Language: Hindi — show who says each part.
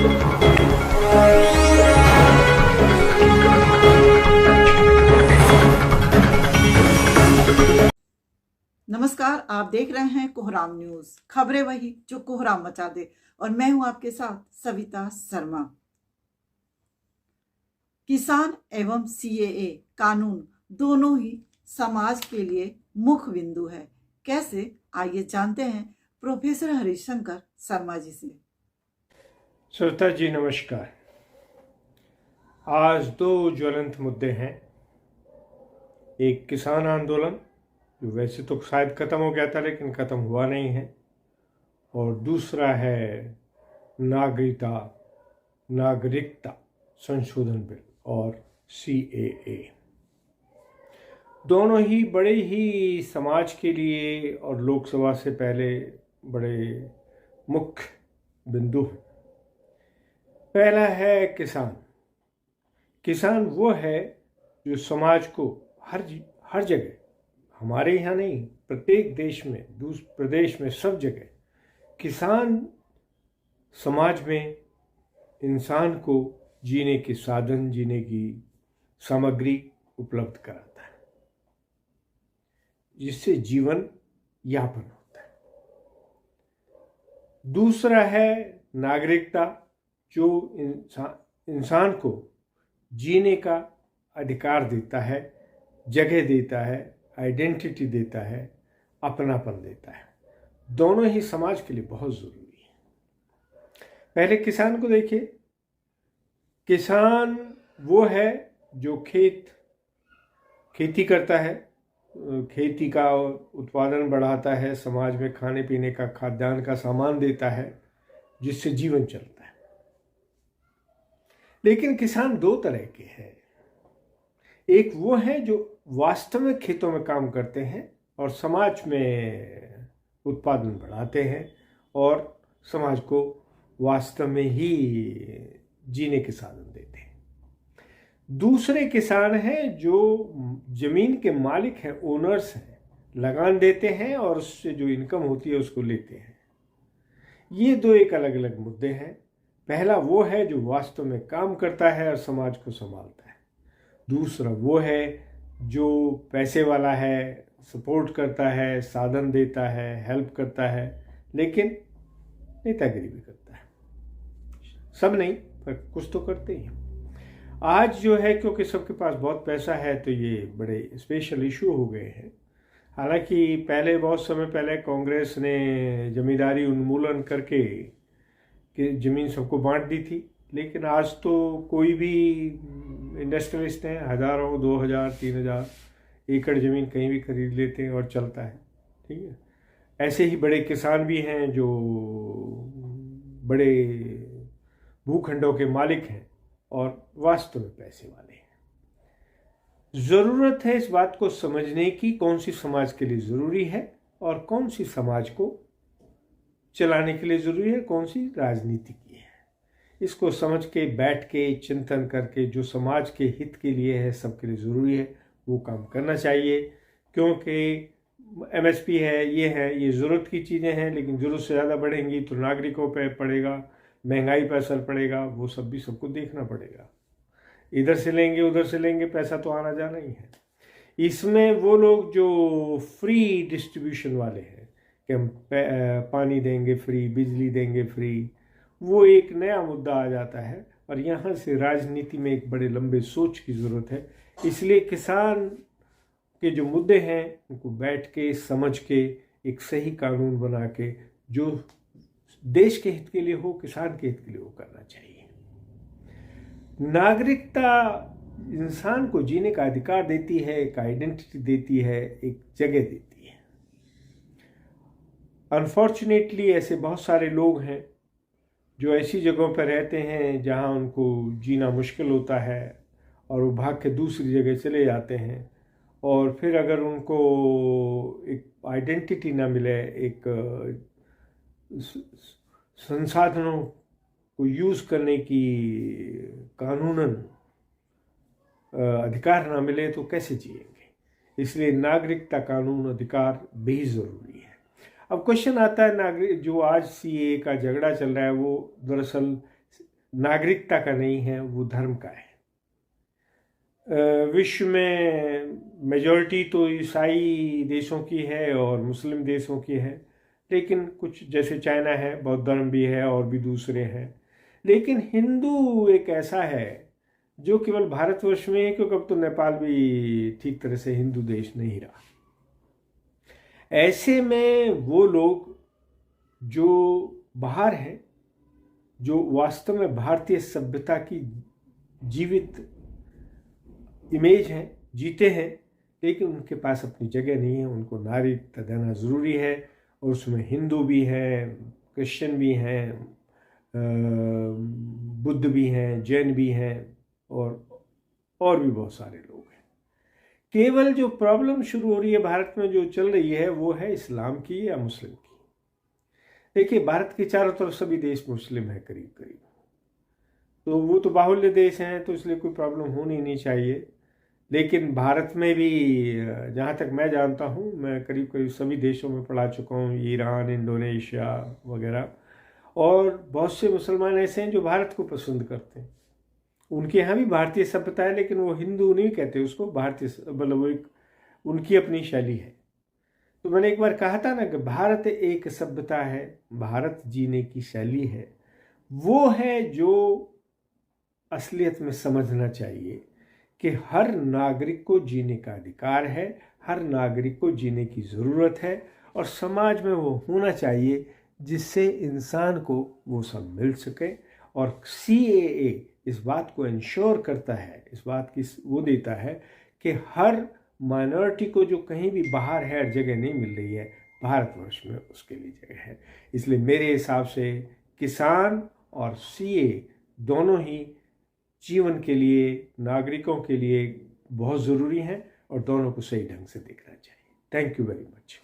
Speaker 1: नमस्कार, आप देख रहे हैं कोहराम न्यूज। खबरें वही जो कोहराम मचा दे, और मैं हूं आपके साथ सविता शर्मा। किसान एवं सीएए कानून दोनों ही समाज के लिए मुख्य बिंदु है। कैसे, आइए जानते हैं प्रोफेसर हरिशंकर शर्मा जी से।
Speaker 2: श्रोता जी नमस्कार। आज दो ज्वलंत मुद्दे हैं। एक किसान आंदोलन जो वैसे तो शायद ख़त्म हो गया था लेकिन ख़त्म हुआ नहीं है, और दूसरा है नागरिकता संशोधन बिल और सीएए। दोनों ही बड़े ही समाज के लिए और लोकसभा से पहले बड़े मुख्य बिंदु हैं। पहला है किसान। किसान वो है जो समाज को हर जगह, हमारे यहाँ नहीं, प्रत्येक देश में, दूसरे प्रदेश में, सब जगह किसान समाज में इंसान को जीने के साधन, जीने की सामग्री उपलब्ध कराता है, जिससे जीवन यापन होता है। दूसरा है नागरिकता, जो इंसान को जीने का अधिकार देता है, जगह देता है, आइडेंटिटी देता है, अपनापन देता है। दोनों ही समाज के लिए बहुत ज़रूरी है। पहले किसान को देखिए। किसान वो है जो खेती करता है, खेती का उत्पादन बढ़ाता है, समाज में खाने पीने का, खाद्यान्न का सामान देता है, जिससे जीवन चलता है। लेकिन किसान दो तरह के हैं। एक वो है जो वास्तव में खेतों में काम करते हैं और समाज में उत्पादन बढ़ाते हैं और समाज को वास्तव में ही जीने के साधन देते हैं। दूसरे किसान हैं जो जमीन के मालिक हैं, ओनर्स हैं, लगान देते हैं और उससे जो इनकम होती है उसको लेते हैं। ये दो एक अलग अलग मुद्दे हैं। पहला वो है जो वास्तव में काम करता है और समाज को संभालता है। दूसरा वो है जो पैसे वाला है, सपोर्ट करता है, साधन देता है, हेल्प करता है, लेकिन नेतागिरी भी करता है। सब नहीं, पर कुछ तो करते ही। आज जो है, क्योंकि सबके पास बहुत पैसा है, तो ये बड़े स्पेशल इशू हो गए हैं। हालांकि पहले, बहुत समय पहले, कांग्रेस ने जमींदारी उन्मूलन करके कि ज़मीन सबको बांट दी थी, लेकिन आज तो कोई भी इंडस्ट्रियलिस्ट हैं, हज़ारों, 2000, 3000 एकड़ ज़मीन कहीं भी खरीद लेते हैं और चलता है। ठीक है। ऐसे ही बड़े किसान भी हैं जो बड़े भूखंडों के मालिक हैं और वास्तव में पैसे वाले हैं। ज़रूरत है इस बात को समझने की, कौन सी समाज के लिए ज़रूरी है और कौन सी समाज को चलाने के लिए ज़रूरी है, कौन सी राजनीति की है। इसको समझ के, बैठ के, चिंतन करके, जो समाज के हित के लिए है, सबके लिए ज़रूरी है, वो काम करना चाहिए। क्योंकि एमएसपी है, ये ज़रूरत की चीज़ें हैं, लेकिन ज़रूरत से ज़्यादा बढ़ेंगी तो नागरिकों पे पड़ेगा, महंगाई पर असर पड़ेगा, वो सब भी सबको देखना पड़ेगा। इधर से लेंगे, उधर से लेंगे, पैसा तो आना जाना ही है। इसमें वो लोग जो फ्री डिस्ट्रीब्यूशन वाले हैं कि हम पानी देंगे फ्री, बिजली देंगे फ्री, वो एक नया मुद्दा आ जाता है और यहाँ से राजनीति में एक बड़े लंबे सोच की ज़रूरत है। इसलिए किसान के जो मुद्दे हैं उनको बैठ के, समझ के, एक सही कानून बना के, जो देश के हित के लिए हो, किसान के हित के लिए हो, करना चाहिए। नागरिकता इंसान को जीने का अधिकार देती है, एक आइडेंटिटी देती है, एक जगह देती है। अनफॉर्चुनेटली ऐसे बहुत सारे लोग हैं जो ऐसी जगहों पर रहते हैं जहां उनको जीना मुश्किल होता है और वो भाग के दूसरी जगह चले जाते हैं, और फिर अगर उनको एक आइडेंटिटी ना मिले, एक संसाधनों को यूज़ करने की कानूनन अधिकार ना मिले, तो कैसे जिएंगे। इसलिए नागरिकता कानून अधिकार भी ज़रूरी है। अब क्वेश्चन आता है, नागरिक जो आज सीएए का झगड़ा चल रहा है, वो दरअसल नागरिकता का नहीं है, वो धर्म का है। विश्व में मेजॉरिटी तो ईसाई देशों की है और मुस्लिम देशों की है, लेकिन कुछ जैसे चाइना है, बौद्ध धर्म भी है और भी दूसरे हैं। लेकिन हिंदू एक ऐसा है जो केवल भारतवर्ष में है, क्योंकि अब तो नेपाल भी ठीक तरह से हिंदू देश नहीं रहा। ऐसे में वो लोग जो बाहर हैं, जो वास्तव में भारतीय सभ्यता की जीवित इमेज हैं, जीते हैं, लेकिन उनके पास अपनी जगह नहीं है, उनको नागरिकता देना ज़रूरी है। और उसमें हिंदू भी हैं, क्रिश्चियन भी हैं, बुद्ध भी हैं, जैन भी हैं और भी बहुत सारे लोग हैं। केवल जो प्रॉब्लम शुरू हो रही है भारत में, जो चल रही है, वो है इस्लाम की या मुस्लिम की। देखिए, भारत के चारों तरफ सभी देश मुस्लिम है करीब करीब, तो वो तो बाहुल्य देश हैं, तो इसलिए कोई प्रॉब्लम होनी नहीं चाहिए। लेकिन भारत में भी जहाँ तक मैं जानता हूँ, मैं करीब करीब सभी देशों में पढ़ा चुका हूँ, ईरान, इंडोनेशिया वगैरह, और बहुत से मुसलमान ऐसे हैं जो भारत को पसंद करते हैं। उनके यहाँ भी भारतीय सभ्यता है, लेकिन वो हिंदू नहीं कहते उसको, भारतीय मतलब वो एक उनकी अपनी शैली है। तो मैंने एक बार कहा था ना कि भारत एक सभ्यता है, भारत जीने की शैली है, वो है जो असलियत में समझना चाहिए कि हर नागरिक को जीने का अधिकार है, हर नागरिक को जीने की ज़रूरत है, और समाज में वो होना चाहिए जिससे इंसान को वो सब मिल सके। और CAA इस बात को इंश्योर करता है, इस बात की वो देता है कि हर माइनॉरिटी को जो कहीं भी बाहर है, हर जगह नहीं मिल रही है, भारतवर्ष में उसके लिए जगह है। इसलिए मेरे हिसाब से किसान और CAA दोनों ही जीवन के लिए, नागरिकों के लिए बहुत ज़रूरी हैं, और दोनों को सही ढंग से देखना चाहिए। Thank you very much.